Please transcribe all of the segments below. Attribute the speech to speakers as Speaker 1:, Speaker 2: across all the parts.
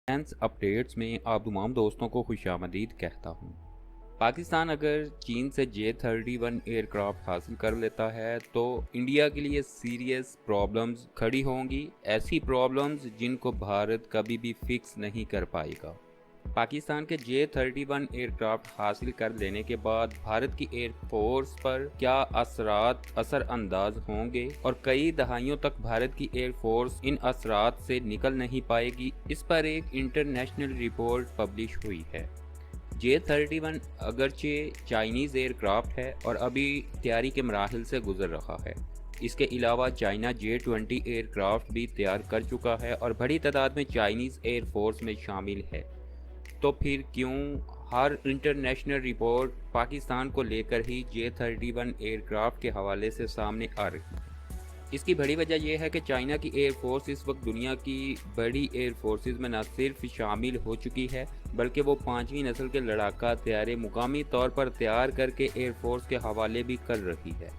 Speaker 1: Defence updates में आप तमाम दोस्तों को खुशामदीद कहता हूँ। पाकिस्तान अगर चीन से J-31 एयरक्राफ्ट हासिल कर लेता है तो इंडिया के लिए सीरियस प्रॉब्लम्स खड़ी होंगी, ऐसी प्रॉब्लम्स जिनको भारत कभी भी फिक्स नहीं कर पाएगा। पाकिस्तान के J-31 एयरक्राफ्ट हासिल कर लेने के बाद भारत की एयरफोर्स पर क्या असर अंदाज होंगे और कई दहाइयों तक भारत की एयरफोर्स इन असरात से निकल नहीं पाएगी, इस पर एक इंटरनेशनल रिपोर्ट पब्लिश हुई है। J-31 अगरचे चाइनीज़ एयरक्राफ्ट है और अभी तैयारी के मराहिल से गुजर रहा है। इसके अलावा चाइना J-20 एयरक्राफ्ट भी तैयार कर चुका है और बड़ी तादाद में चाइनीज़ एयरफोर्स में शामिल है। तो फिर क्यों हर इंटरनेशनल रिपोर्ट पाकिस्तान को लेकर ही J-31 एयरक्राफ्ट के हवाले से सामने आ रही है? इसकी बड़ी वजह यह है कि चाइना की एयरफोर्स इस वक्त दुनिया की बड़ी एयरफोर्सेस में न सिर्फ शामिल हो चुकी है, बल्कि वो 5वीं नस्ल के लड़ाका तैयारे मुकामी तौर पर तैयार करके एयरफोर्स के हवाले भी कर रही है।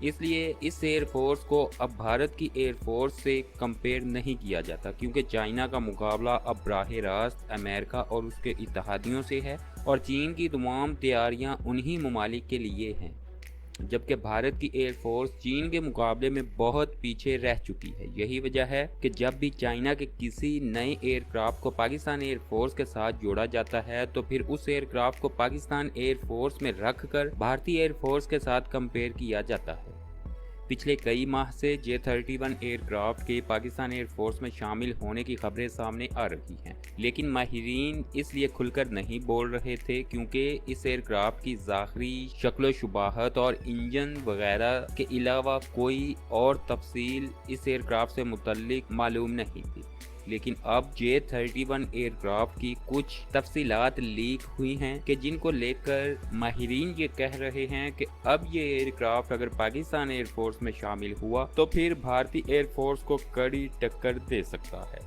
Speaker 1: इसलिए इस एयरफोर्स को अब भारत की एयरफोर्स से कंपेयर नहीं किया जाता, क्योंकि चाइना का मुकाबला अब बराह रास्त अमेरिका और उसके इत्तेहादियों से है और चीन की तमाम तैयारियां उन्हीं ममालिक के लिए हैं, जबकि भारत की एयरफोर्स चीन के मुकाबले में बहुत पीछे रह चुकी है। यही वजह है कि जब भी चाइना के किसी नए एयरक्राफ्ट को पाकिस्तान एयरफोर्स के साथ जोड़ा जाता है तो फिर उस एयरक्राफ्ट को पाकिस्तान एयरफोर्स में रखकर भारतीय एयरफोर्स के साथ कंपेयर किया जाता है। पिछले कई माह से J-31 एयरक्राफ्ट के पाकिस्तान एयरफोर्स में शामिल होने की खबरें सामने आ रही हैं, लेकिन माहिरीन इसलिए खुलकर नहीं बोल रहे थे क्योंकि इस एयरक्राफ्ट की ज़ाहरी शक्ल शुबाहत और इंजन वगैरह के अलावा कोई और तफसील इस एयरक्राफ्ट से मुतल्लिक मालूम नहीं थी। लेकिन अब J-31 एयरक्राफ्ट की कुछ तफसीलात लीक हुई हैं कि जिनको लेकर माहिरीन ये कह रहे हैं कि अब ये एयरक्राफ्ट अगर पाकिस्तान एयरफोर्स में शामिल हुआ तो फिर भारतीय एयरफोर्स को कड़ी टक्कर दे सकता है।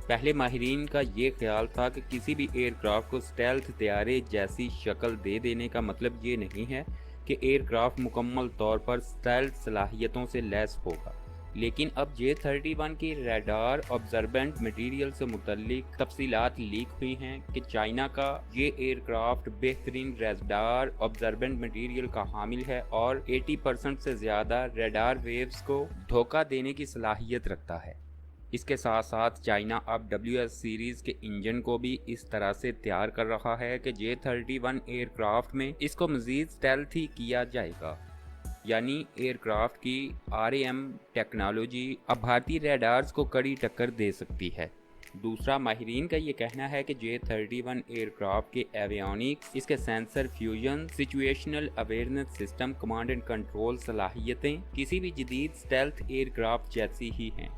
Speaker 1: पहले माहिरीन का ये ख्याल था कि किसी भी एयरक्राफ्ट को स्टेल्थ तैयारे जैसी शक्ल दे देने का मतलब ये नहीं है कि एयरक्राफ्ट मुकम्मल तौर पर स्टेल्थ सलाहियतों से लैस होगा। लेकिन अब J-31 की रडार ऑब्जर्वेंट मटेरियल से मुतल्लिक तफसीलात लीक हुई हैं कि चाइना का ये एयरक्राफ्ट बेहतरीन रडार ऑब्जर्वेंट मटेरियल का हामिल है और 80% से ज़्यादा रडार वेव्स को धोखा देने की सलाहियत रखता है। इसके साथ साथ चाइना अब WS सीरीज़ के इंजन को भी इस तरह से तैयार कर रहा है कि J-31 एयरक्राफ्ट में इसको मज़ीद स्टेल्थी किया जाएगा, यानी एयरक्राफ्ट की RAM टेक्नोलॉजी अब भारतीय रडार्स को कड़ी टक्कर दे सकती है। दूसरा, माहिरीन का ये कहना है कि J-31 एयरक्राफ्ट के एवियोनिक्स, इसके sensor fusion, situational awareness system, command and control सलाहियतें किसी भी जदीद स्टेल्थ एयरक्राफ्ट जैसी ही हैं।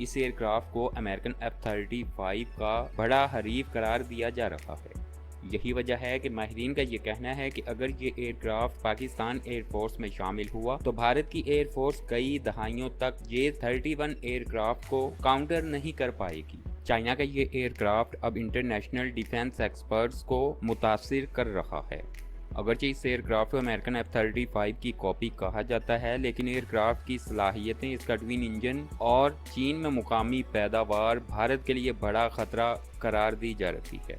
Speaker 1: इस एयरक्राफ्ट को अमेरिकन F-35 का बड़ा हरीफ करार दिया जा रहा है। यही वजह है कि माहिरीन का ये कहना है कि अगर ये एयरक्राफ्ट पाकिस्तान एयरफोर्स में शामिल हुआ तो भारत की एयरफोर्स कई दहाइयों तक J-31 एयरक्राफ्ट को काउंटर नहीं कर पाएगी। चाइना का ये एयरक्राफ्ट अब इंटरनेशनल डिफेंस एक्सपर्ट्स को मुतासिर कर रहा है। अगरचे इस एयरक्राफ्ट को अमेरिकन F-35 की कॉपी कहा जाता है, लेकिन एयरक्राफ्ट की सलाहियतें, इसका ट्विन इंजन और चीन में मुकामी पैदावार भारत के लिए बड़ा खतरा करार दी जा रही है।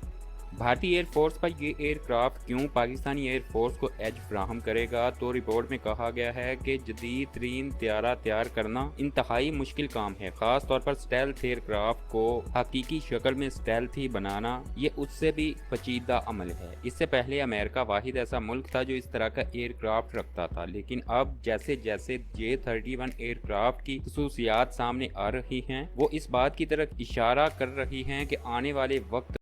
Speaker 1: भारतीय एयरफोर्स पर ये एयरक्राफ्ट क्यों पाकिस्तानी एयरफोर्स को एज फ्राहम करेगा? तो रिपोर्ट में कहा गया है कि जदीद तरीन तैयारा तैयार करना इंतहाई मुश्किल काम है, खास तौर पर स्टेल्थ एयरक्राफ्ट को हकीकी शक्ल में स्टेल्थ ही बनाना ये उससे भी पेचीदा अमल है। इससे पहले अमेरिका वाहिद ऐसा मुल्क था जो इस तरह का एयरक्राफ्ट रखता था, लेकिन अब जैसे जैसे J-31 एयरक्राफ्ट की खसूसियात सामने आ रही हैं वो इस बात की तरफ इशारा कर रही हैं कि आने वाले वक्त